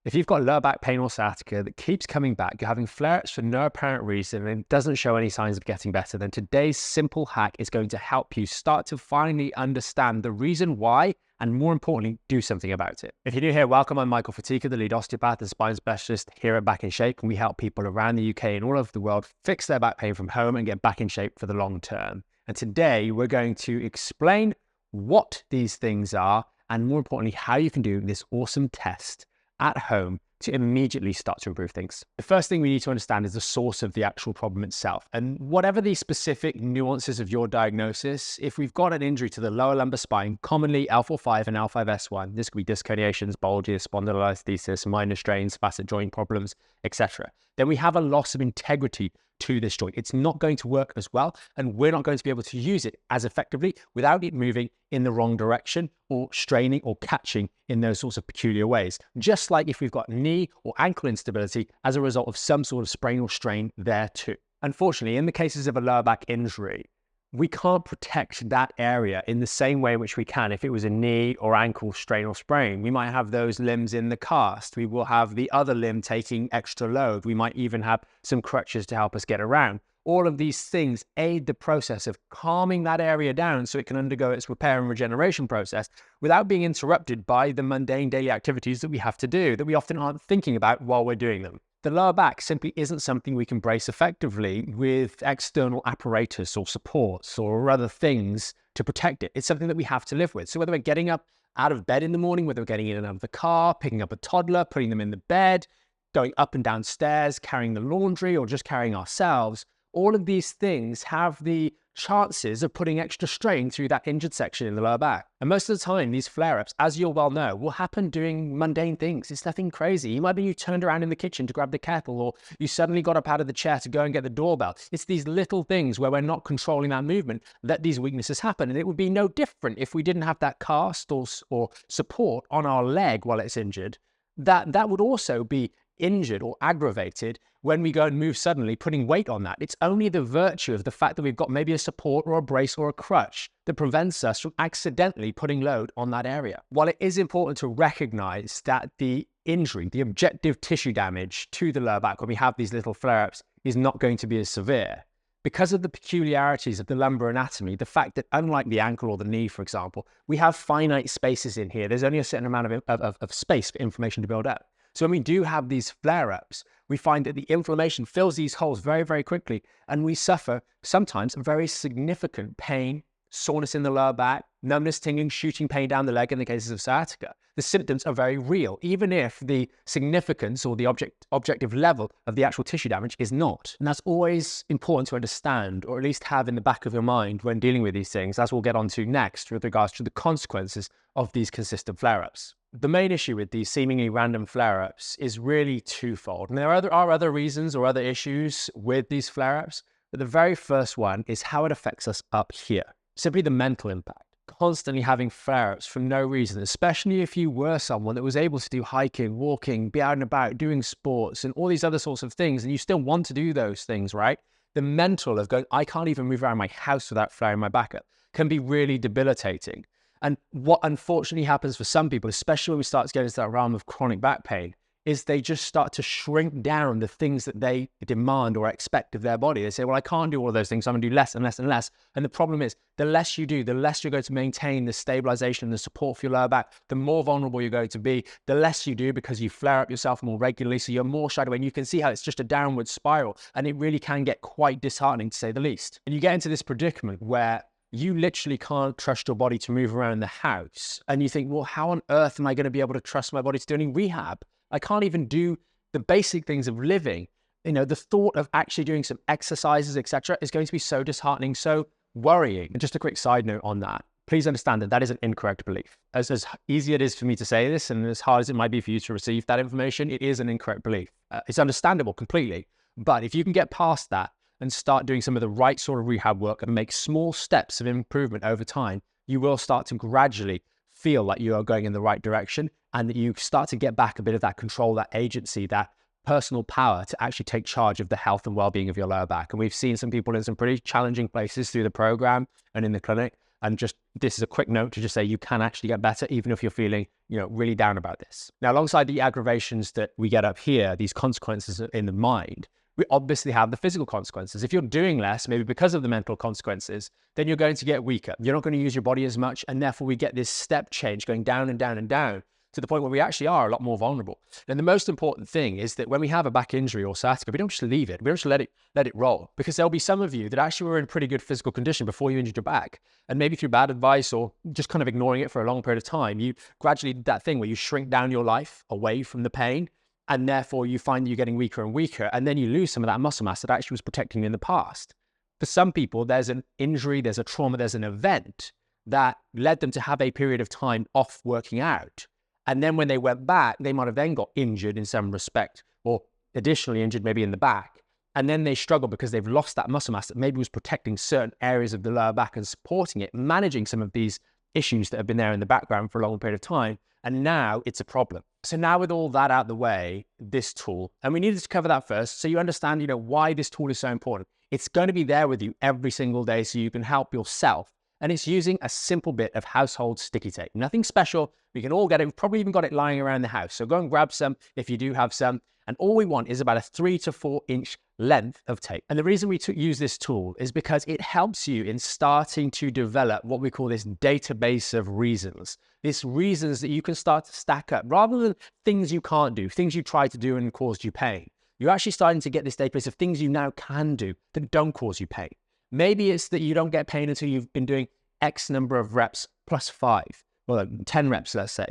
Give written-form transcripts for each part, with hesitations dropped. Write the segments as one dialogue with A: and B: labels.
A: If you've got lower back pain or sciatica that keeps coming back, you're having flare-ups for no apparent reason and doesn't show any signs of getting better, then today's simple hack is going to help you start to finally understand the reason why and, more importantly, do something about it. If you're new here, welcome. I'm Michael Fatika, the lead osteopath and spine specialist here at Back in Shape, and we help people around the UK and all over the world fix their back pain from home and get back in shape for the long term. And today we're going to explain what these things are and, more importantly, how you can do this awesome test at home to immediately start to improve things. The first thing we need to understand is the source of the actual problem itself. And whatever the specific nuances of your diagnosis, if we've got an injury to the lower lumbar spine, commonly L4-5 and L5-S1, this could be disc herniations, bulges, spondylolisthesis, minor strains, facet joint problems, etc., then we have a loss of integrity to this joint. It's not going to work as well, and we're not going to be able to use it as effectively without it moving in the wrong direction or straining or catching in those sorts of peculiar ways. Just like if we've got knee or ankle instability as a result of some sort of sprain or strain there too. Unfortunately, in the cases of a lower back injury, we can't protect that area in the same way in which we can if it was a knee or ankle strain or sprain. We might have those limbs in the cast. We will have the other limb taking extra load. We might even have some crutches to help us get around. All of these things aid the process of calming that area down so it can undergo its repair and regeneration process without being interrupted by the mundane daily activities that we have to do, that we often aren't thinking about while we're doing them. The lower back simply isn't something we can brace effectively with external apparatus or supports or other things to protect it. It's something that we have to live with. So whether we're getting up out of bed in the morning, whether we're getting in and out of the car, picking up a toddler, putting them in the bed, going up and down stairs, carrying the laundry, or just carrying ourselves, all of these things have the chances of putting extra strain through that injured section in the lower back. And most of the time, these flare-ups, as you'll well know, will happen doing mundane things. It's nothing crazy. You might be you turned around in the kitchen to grab the kettle, or you suddenly got up out of the chair to go and get the doorbell. It's these little things where we're not controlling that movement that these weaknesses happen. And it would be no different if we didn't have that cast or support on our leg while it's injured. That would also be injured or aggravated when we go and move suddenly, putting weight on that. It's only the virtue of the fact that we've got maybe a support or a brace or a crutch that prevents us from accidentally putting load on that area. While it is important to recognize that the injury, the objective tissue damage to the lower back when we have these little flare-ups is not going to be as severe, because of the peculiarities of the lumbar anatomy, the fact that unlike the ankle or the knee, for example, we have finite spaces in here. There's only a certain amount of space for inflammation to build up. So when we do have these flare-ups, we find that the inflammation fills these holes very, very quickly, and we suffer sometimes very significant pain, soreness in the lower back, numbness, tingling, shooting pain down the leg in the cases of sciatica. The symptoms are very real, even if the significance or the objective level of the actual tissue damage is not. And that's always important to understand, or at least have in the back of your mind when dealing with these things, as we'll get onto next with regards to the consequences of these consistent flare-ups. The main issue with these seemingly random flare-ups is really twofold. And there are other reasons or other issues with these flare-ups, but the very first one is how it affects us up here. Simply the mental impact. Constantly having flare-ups for no reason, especially if you were someone that was able to do hiking, walking, be out and about, doing sports, and all these other sorts of things, and you still want to do those things, right? The mental of going, I can't even move around my house without flaring my back up, can be really debilitating. And what unfortunately happens for some people, especially when we start to get into that realm of chronic back pain, is they just start to shrink down the things that they demand or expect of their body. They say, well, I can't do all of those things, so I'm going to do less and less and less. And the problem is, the less you do, the less you're going to maintain the stabilization and the support for your lower back, the more vulnerable you're going to be. The less you do, because you flare up yourself more regularly, so you're more shadowing. And you can see how it's just a downward spiral, and it really can get quite disheartening, to say the least. And you get into this predicament where you literally can't trust your body to move around the house. And you think, well, how on earth am I going to be able to trust my body to do any rehab? I can't even do the basic things of living. You know, the thought of actually doing some exercises, etc., is going to be so disheartening, so worrying. And just a quick side note on that. Please understand that that is an incorrect belief. As easy it is for me to say this, and as hard as it might be for you to receive that information, it is an incorrect belief. It's understandable completely. But if you can get past that and start doing some of the right sort of rehab work and make small steps of improvement over time, you will start to gradually feel like you are going in the right direction, and that you start to get back a bit of that control, that agency, that personal power to actually take charge of the health and well-being of your lower back. And we've seen some people in some pretty challenging places through the program and in the clinic And just this is a quick note to just say you can actually get better even if you're feeling, really down about this. Now, alongside the aggravations that we get up here, these consequences in the mind, we obviously have the physical consequences. If you're doing less, maybe because of the mental consequences, then you're going to get weaker. You're not going to use your body as much, and therefore we get this step change going down and down and down to the point where we actually are a lot more vulnerable. And the most important thing is that when we have a back injury or sciatica, we don't just leave it. We don't just let it roll, because there'll be some of you that actually were in pretty good physical condition before you injured your back. And maybe through bad advice or just kind of ignoring it for a long period of time, you gradually did that thing where you shrink down your life away from the pain. And therefore you find that you're getting weaker and weaker. And then you lose some of that muscle mass that actually was protecting you in the past. For some people, there's an injury, there's a trauma, there's an event that led them to have a period of time off working out. And then when they went back, they might have then got injured in some respect, or additionally injured maybe in the back. And then they struggle because they've lost that muscle mass that maybe was protecting certain areas of the lower back and supporting it, managing some of these issues that have been there in the background for a long period of time. And now it's a problem. So now with all that out of the way, this tool, and we needed to cover that first so you understand, why this tool is so important. It's going to be there with you every single day so you can help yourself. And it's using a simple bit of household sticky tape. Nothing special. We can all get it. We've probably even got it lying around the house. So go and grab some if you do have some. And all we want is about a 3 to 4 inch length of tape. And the reason we use this tool is because it helps you in starting to develop what we call this database of reasons. These reasons that you can start to stack up rather than things you can't do, things you tried to do and caused you pain. You're actually starting to get this database of things you now can do that don't cause you pain. Maybe it's that you don't get pain until you've been doing X number of reps plus 5, well, 10 reps, let's say.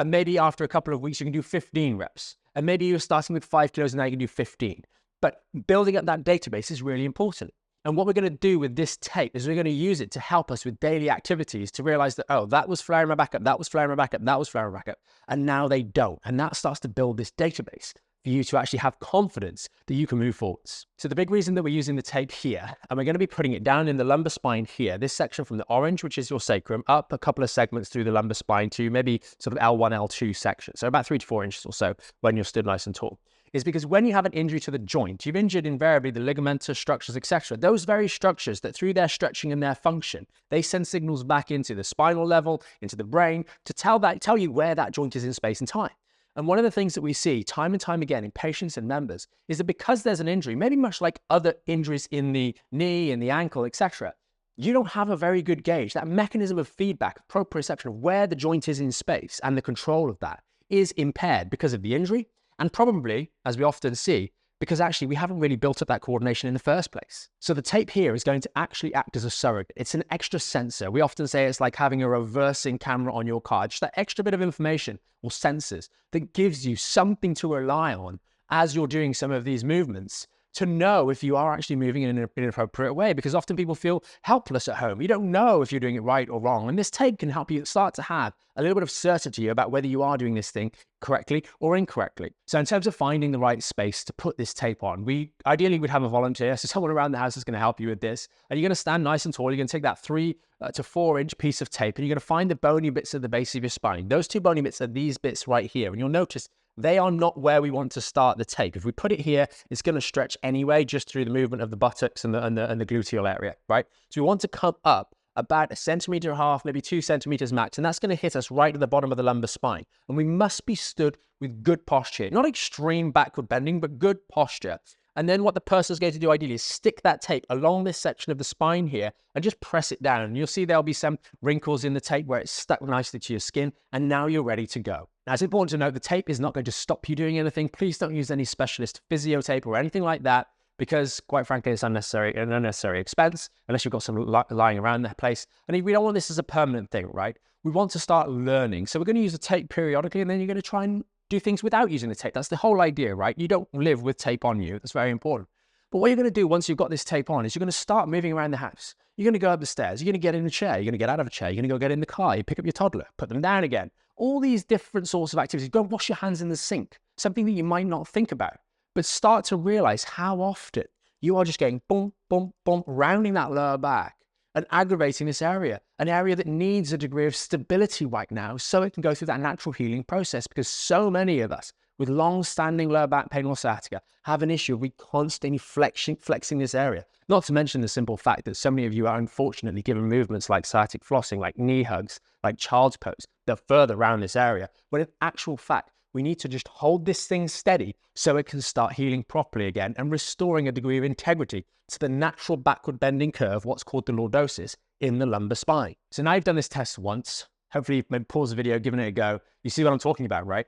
A: Maybe after a couple of weeks, you can do 15 reps. And maybe you're starting with 5 kilos and now you can do 15. But building up that database is really important. And what we're going to do with this tape is we're going to use it to help us with daily activities to realize that, oh, that was flaring my back up, that was flaring my back up, that was flaring my back up. And now they don't. And that starts to build this database for you to actually have confidence that you can move forwards. So the big reason that we're using the tape here, and we're going to be putting it down in the lumbar spine here, this section from the orange, which is your sacrum, up a couple of segments through the lumbar spine to maybe sort of L1, L2 section. So about 3 to 4 inches or so when you're stood nice and tall. Is because when you have an injury to the joint, you've injured invariably the ligamentous structures, etc. Those very structures that through their stretching and their function, they send signals back into the spinal level, into the brain, to tell you where that joint is in space and time. And one of the things that we see time and time again in patients and members is that because there's an injury, maybe much like other injuries in the knee and the ankle, etc., you don't have a very good gauge. That mechanism of feedback, proprioception of where the joint is in space and the control of that is impaired because of the injury. And probably, as we often see, because actually we haven't really built up that coordination in the first place. So the tape here is going to actually act as a surrogate. It's an extra sensor. We often say it's like having a reversing camera on your car. Just that extra bit of information or sensors that gives you something to rely on as you're doing some of these movements to know if you are actually moving in an appropriate way, because often people feel helpless at home. You don't know if you're doing it right or wrong. And this tape can help you start to have a little bit of certainty about whether you are doing this thing correctly or incorrectly. So in terms of finding the right space to put this tape on, we ideally would have a volunteer, so someone around the house is going to help you with this. And you're going to stand nice and tall. You're going to take that 3 to 4 inch piece of tape and you're going to find the bony bits at the base of your spine. Those 2 bony bits are these bits right here. And you'll notice they are not where we want to start the tape. If we put it here, it's going to stretch anyway, just through the movement of the buttocks and the gluteal area, right? So we want to come up about 1.5 centimeters, maybe 2 centimeters max, and that's going to hit us right at the bottom of the lumbar spine. And we must be stood with good posture, not extreme backward bending, but good posture. And then what the person is going to do ideally is stick that tape along this section of the spine here and just press it down. And you'll see there'll be some wrinkles in the tape where it's stuck nicely to your skin. And now you're ready to go. Now, it's important to note the tape is not going to stop you doing anything. Please don't use any specialist physio tape or anything like that, because quite frankly, it's an unnecessary expense unless you've got some lying around that place. And we don't want this as a permanent thing, right? We want to start learning. So we're going to use the tape periodically, and then you're going to try and do things without using the tape. That's the whole idea, right? You don't live with tape on you. That's very important. But what you're going to do once you've got this tape on is you're going to start moving around the house. You're going to go up the stairs. You're going to get in a chair. You're going to get out of a chair. You're going to go get in the car. You pick up your toddler, put them down again. All these different sorts of activities. Go and wash your hands in the sink. Something that you might not think about. But start to realize how often you are just going boom, boom, boom, rounding that lower back and aggravating this area, an area that needs a degree of stability right now so it can go through that natural healing process, because so many of us with long-standing lower back pain or sciatica have an issue with constantly flexing this area. Not to mention the simple fact that so many of you are unfortunately given movements like sciatic flossing, like knee hugs, like child's pose, that further around this area, when in actual fact, we need to just hold this thing steady so it can start healing properly again and restoring a degree of integrity to the natural backward bending curve, what's called the lordosis, in the lumbar spine. So now you've done this test once. Hopefully you've maybe paused the video, given it a go. You see what I'm talking about, right?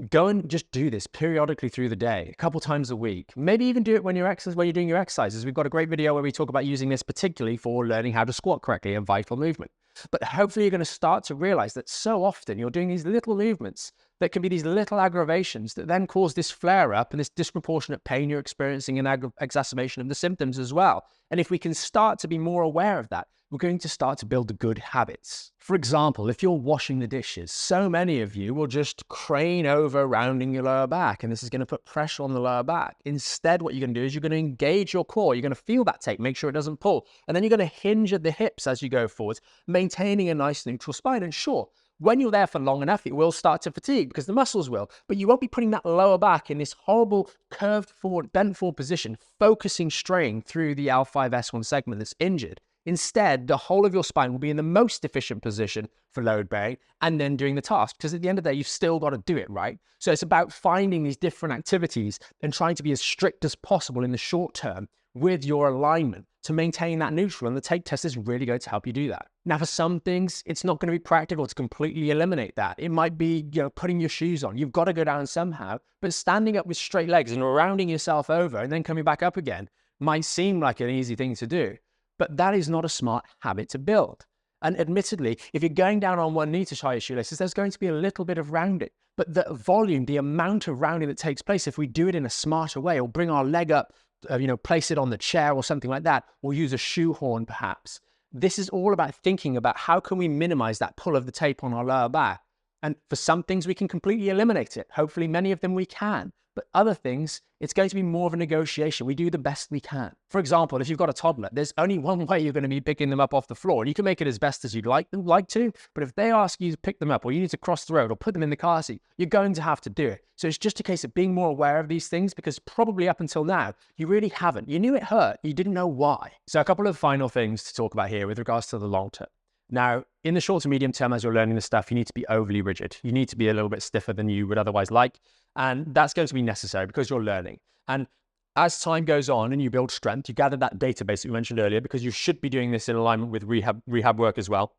A: Go and just do this periodically through the day, a couple times a week. Maybe even do it when you're doing your exercises. We've got a great video where we talk about using this particularly for learning how to squat correctly and vital movement. But hopefully you're going to start to realize that so often you're doing these little movements that can be these little aggravations that then cause this flare up and this disproportionate pain you're experiencing and exacerbation of the symptoms as well. And if we can start to be more aware of that, we're going to start to build the good habits. For example, if you're washing the dishes, so many of you will just crane over rounding your lower back, and this is going to put pressure on the lower back. Instead, what you're going to do is you're going to engage your core. You're going to feel that tape, make sure it doesn't pull, and then you're going to hinge at the hips as you go forward, maintaining a nice neutral spine. And sure, when you're there for long enough, it will start to fatigue because the muscles will, but you won't be putting that lower back in this horrible curved forward, bent forward position, focusing strain through the L5-S1 segment that's injured. Instead, the whole of your spine will be in the most efficient position for load bearing and then doing the task, because at the end of the day, you've still got to do it, right? So it's about finding these different activities and trying to be as strict as possible in the short term with your alignment to maintain that neutral, and the tape test is really going to help you do that. Now, for some things, it's not going to be practical to completely eliminate that. It might be, putting your shoes on. You've got to go down somehow, but standing up with straight legs and rounding yourself over and then coming back up again might seem like an easy thing to do. But that is not a smart habit to build. And admittedly, if you're going down on one knee to tie your shoelaces, there's going to be a little bit of rounding. But the volume, the amount of rounding that takes place, if we do it in a smarter way, or bring our leg up, place it on the chair or something like that, or use a shoehorn perhaps. This is all about thinking about how can we minimize that pull of the tape on our lower back. And for some things, we can completely eliminate it. Hopefully, many of them we can. But other things, it's going to be more of a negotiation. We do the best we can. For example, if you've got a toddler, there's only one way you're going to be picking them up off the floor. And you can make it as best as you'd like to, but if they ask you to pick them up, or you need to cross the road or put them in the car seat, you're going to have to do it. So it's just a case of being more aware of these things, because probably up until now, you really haven't. You knew it hurt, you didn't know why. So a couple of final things to talk about here with regards to the long term. Now, in the short to medium term, as you're learning this stuff, you need to be overly rigid. You need to be a little bit stiffer than you would otherwise like. And that's going to be necessary because you're learning. And as time goes on and you build strength, you gather that database that we mentioned earlier, because you should be doing this in alignment with rehab work as well,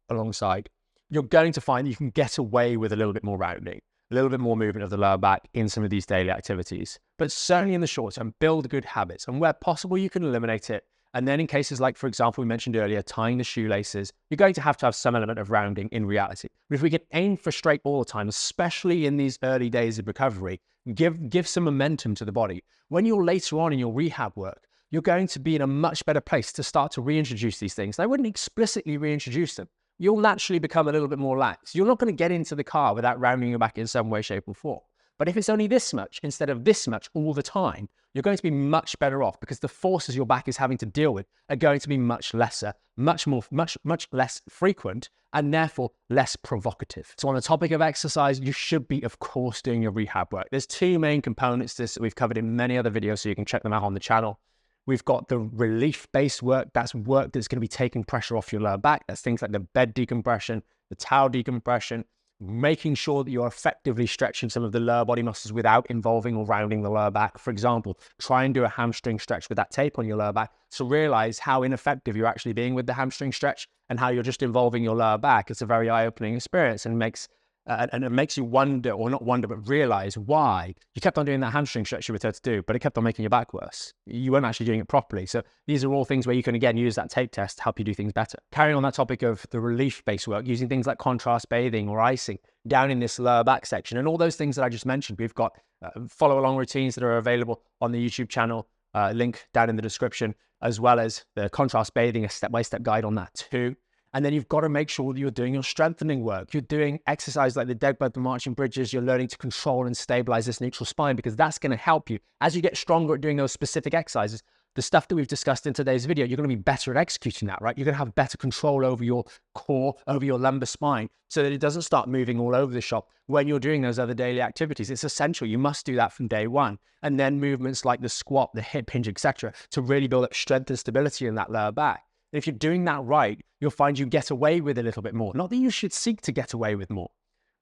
A: alongside. You're going to find that you can get away with a little bit more rounding, a little bit more movement of the lower back in some of these daily activities. But certainly in the short term, build good habits. And where possible, you can eliminate it. And then in cases like, for example, we mentioned earlier, tying the shoelaces, you're going to have some element of rounding in reality. But if we can aim for straight all the time, especially in these early days of recovery, give some momentum to the body. When you're later on in your rehab work, you're going to be in a much better place to start to reintroduce these things. I wouldn't explicitly reintroduce them. You'll naturally become a little bit more lax. You're not going to get into the car without rounding your back in some way, shape, or form. But if it's only this much instead of this much all the time, you're going to be much better off, because the forces your back is having to deal with are going to be much lesser, much less frequent, and therefore less provocative. So on the topic of exercise, you should be, of course, doing your rehab work. There's two main components to this that we've covered in many other videos, so you can check them out on the channel. We've got the relief-based work. That's work that's going to be taking pressure off your lower back. That's things like the bed decompression, the towel decompression, making sure that you're effectively stretching some of the lower body muscles without involving or rounding the lower back. For example, try and do a hamstring stretch with that tape on your lower back to realize how ineffective you're actually being with the hamstring stretch and how you're just involving your lower back. It's a very eye-opening experience, and it makes you wonder, or not wonder, but realize why you kept on doing that hamstring stretch you were told to do, but it kept on making your back worse. You weren't actually doing it properly. So these are all things where you can, again, use that tape test to help you do things better. Carrying on that topic of the relief-based work, using things like contrast bathing or icing down in this lower back section, and all those things that I just mentioned. We've got follow-along routines that are available on the YouTube channel, link down in the description, as well as the contrast bathing, a step-by-step guide on that too. And then you've got to make sure that you're doing your strengthening work. You're doing exercise like the dead bug, the marching bridges. You're learning to control and stabilize this neutral spine, because that's going to help you as you get stronger at doing those specific exercises. the stuff that we've discussed in today's video, you're going to be better at executing that, right? You're going to have better control over your core, over your lumbar spine, so that it doesn't start moving all over the shop when you're doing those other daily activities. It's essential. You must do that from day one. And then movements like the squat, the hip hinge, etc., to really build up strength and stability in that lower back. And if you're doing that right, you'll find you get away with a little bit more. Not that you should seek to get away with more,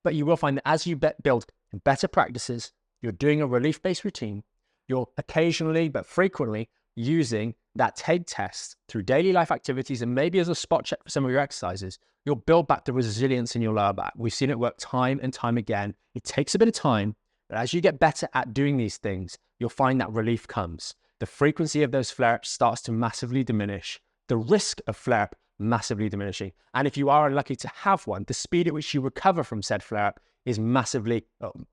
A: but you will find that as you build better practices, you're doing a relief-based routine, you're occasionally but frequently using that TAPE test through daily life activities and maybe as a spot check for some of your exercises, you'll build back the resilience in your lower back. We've seen it work time and time again. It takes a bit of time, but as you get better at doing these things, you'll find that relief comes. The frequency of those flare-ups starts to massively diminish. The risk of flare-up massively diminishing. And if you are unlucky to have one, the speed at which you recover from said flare-up is massively,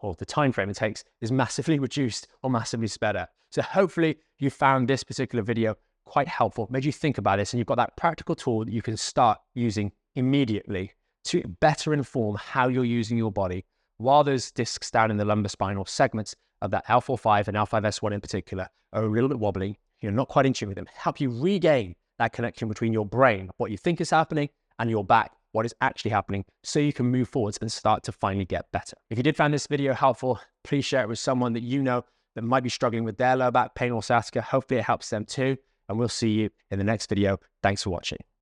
A: or the time frame it takes is massively reduced or massively sped up. So hopefully you found this particular video quite helpful, made you think about this, and you've got that practical tool that you can start using immediately to better inform how you're using your body while those discs down in the lumbar spinal segments of that L4-5 and L5-S1 in particular are a little bit wobbly, you're not quite in tune with them, help you regain that connection between your brain, what you think is happening, and your back, what is actually happening, so you can move forwards and start to finally get better. If you did find this video helpful, please share it with someone that you know that might be struggling with their lower back pain or sciatica. Hopefully it helps them too, and we'll see you in the next video. Thanks for watching.